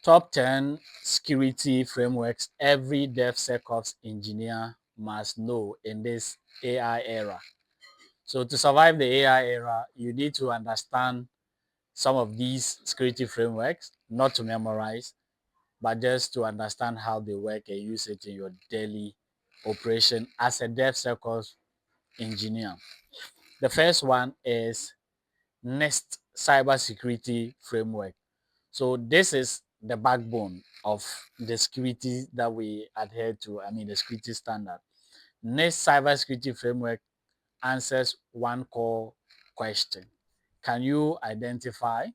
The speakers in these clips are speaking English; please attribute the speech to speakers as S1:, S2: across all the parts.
S1: Top 10 security frameworks every DevSecOps engineer must know in this AI era. So to survive the AI era, you need to understand some of these security frameworks, not to memorize, but just to understand how they work and use it in your daily operation as a DevSecOps engineer. The first one is NIST cybersecurity framework. So this is the backbone of the security that we adhere to. I mean, the security standard. NIST cybersecurity framework answers one core question: can you identify,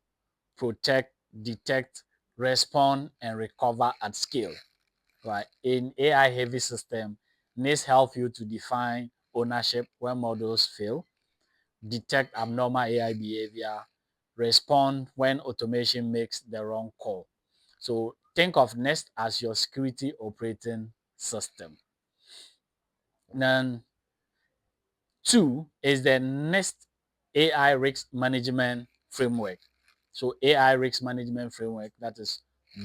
S1: protect, detect, respond, and recover at scale? Right. In AI heavy system, NIST help you to define ownership when models fail, detect abnormal AI behavior, respond when automation makes the wrong call. So think of NIST as your security operating system. Then two is the NIST AI risk management framework. So AI risk management framework that is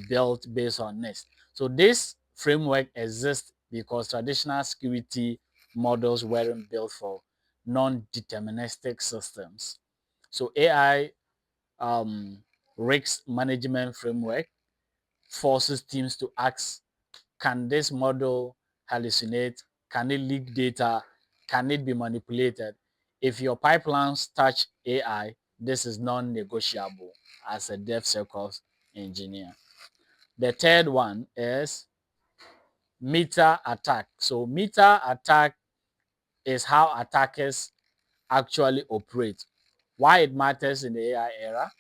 S1: built based on NIST. So this framework exists because traditional security models weren't built for non-deterministic systems. So AI risk management framework forces teams to ask, can this model hallucinate? Can it leak data? Can it be manipulated? If your pipelines touch AI, this is non-negotiable as a DevSecOps engineer. The third one is meta attack. So meta attack is how attackers actually operate. Why it matters in the AI era?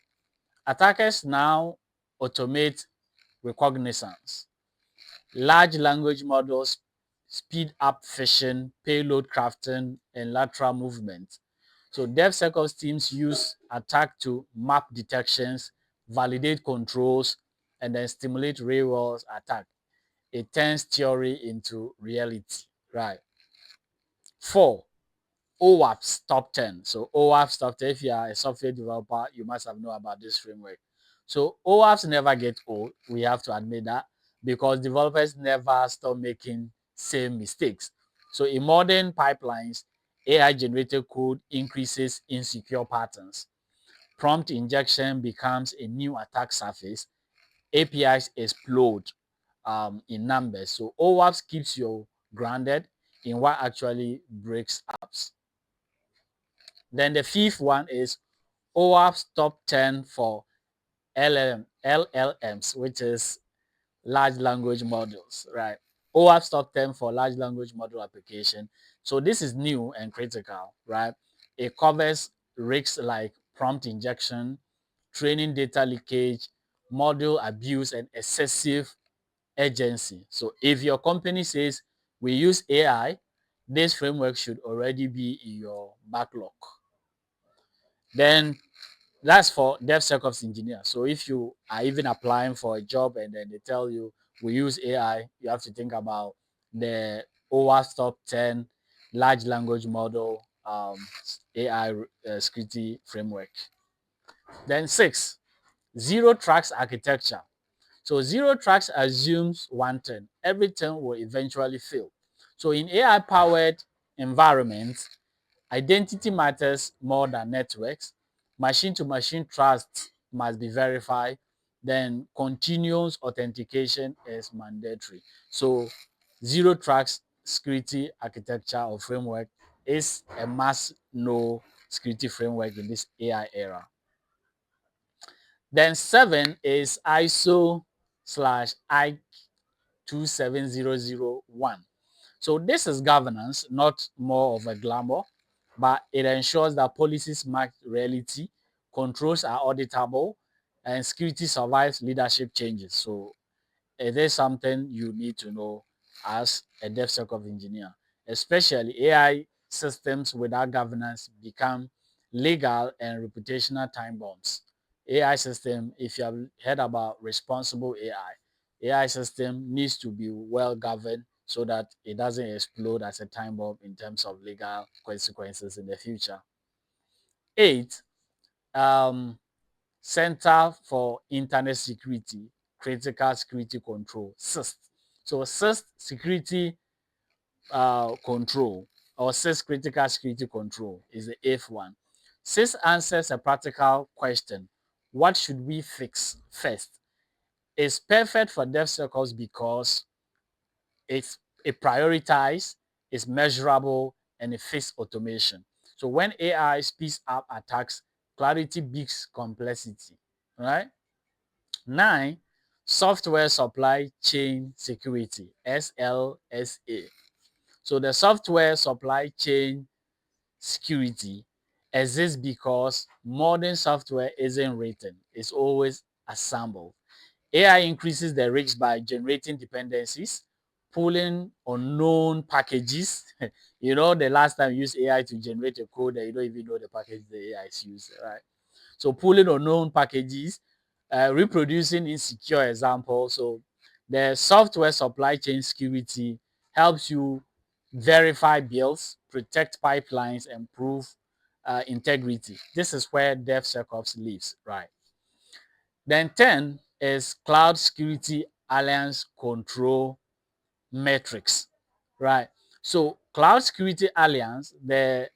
S1: Attackers now automate reconnaissance. Large language models speed up phishing, payload crafting, and lateral movement. So DevSecOps teams use attack to map detections, validate controls, and then stimulate real-world attack. It turns theory into reality, right? Four, OWASP top 10. So OWASP top 10, if you are a software developer, you must have known about this framework. So OWASP never get old. We have to admit that because developers never stop making same mistakes. So in modern pipelines, AI generated code increases insecure patterns. Prompt injection becomes a new attack surface. APIs explode in numbers. So OWASP keeps you grounded in what actually breaks apps. Then the fifth one is OWASP top 10 for LLMs, which is large language models, right? OWASP top 10 for large language model application. So this is new and critical, right? It covers risks like prompt injection, training data leakage, model abuse, and excessive agency. So if your company says we use AI, this framework should already be in your backlog. Then that's for DevSecOps engineer. So if you are even applying for a job and then they tell you we use AI, you have to think about the OWASP top 10 large language model AI security framework. Then six, zero tracks architecture. So zero tracks assumes one thing. Everything will eventually fail. So in AI powered environments, identity matters more than networks. Machine to machine trust must be verified. Then continuous authentication is mandatory. So zero trust security architecture or framework is a must know security framework in this AI era. Then seven is ISO slash I 27001. So this is governance, not more of a glamour, but it ensures that policies match reality, controls are auditable, and security survives leadership changes. So it is something you need to know as a DevSecOps engineer, especially AI systems without governance become legal and reputational time bombs. AI system, if you have heard about responsible AI system needs to be well governed so that it doesn't explode as a time bomb in terms of legal consequences in the future. Eight, um, Center for Internet Security, critical security control, SIST. So SIST security control, or SIST critical security control, is the eighth one. SIST answers a practical question: what should we fix first? It's perfect for DevSecOps because it prioritizes, it's measurable, and it fits automation. So when AI speeds up attacks, clarity beats complexity. Right? 9, software supply chain security, SLSA. So the software supply chain security exists because modern software isn't written, it's always assembled. AI increases the risk by generating dependencies, pulling unknown packages. The last time you used AI to generate a code that you don't even know the package the AI is using, right? So pulling unknown packages, reproducing insecure examples. So the software supply chain security helps you verify builds, protect pipelines, and prove integrity. This is where DevSecOps lives, right? Then 10 is Cloud Security Alliance Control Metrics, right? So Cloud Security Alliance, the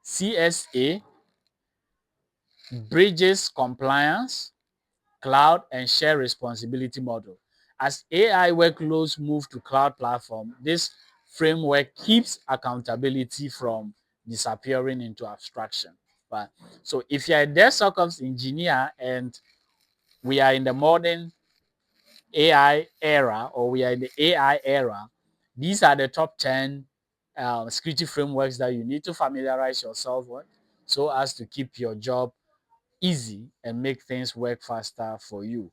S1: CSA, bridges compliance, cloud, and share responsibility model. As AI workloads move to cloud platform, this framework keeps accountability from disappearing into abstraction. Right? So if you're a DevSecOps engineer and we are in the modern AI era, or we are in the AI era, these are the top 10 security frameworks that you need to familiarize yourself with so as to keep your job easy and make things work faster for you.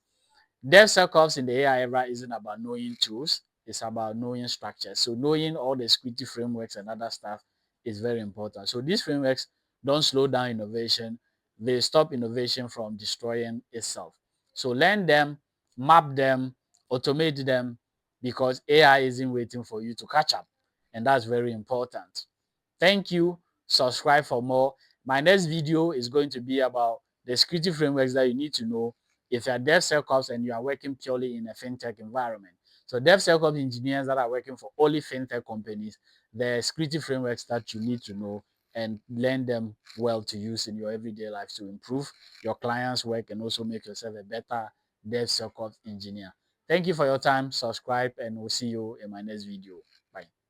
S1: DevSecOps in the AI era isn't about knowing tools, it's about knowing structures. So knowing all the security frameworks and other stuff is very important. So these frameworks don't slow down innovation, they stop innovation from destroying itself. So learn them, map them, automate them, because AI isn't waiting for you to catch up. And that's very important. Thank you. Subscribe for more. My next video is going to be about the security frameworks that you need to know if you're DevSecOps and you are working purely in a fintech environment. So DevSecOps engineers that are working for only fintech companies, the security frameworks that you need to know and learn them well to use in your everyday life to improve your clients' work and also make yourself a better DevSecOps engineer. Thank you for your time. Subscribe and we'll see you in my next video. Bye.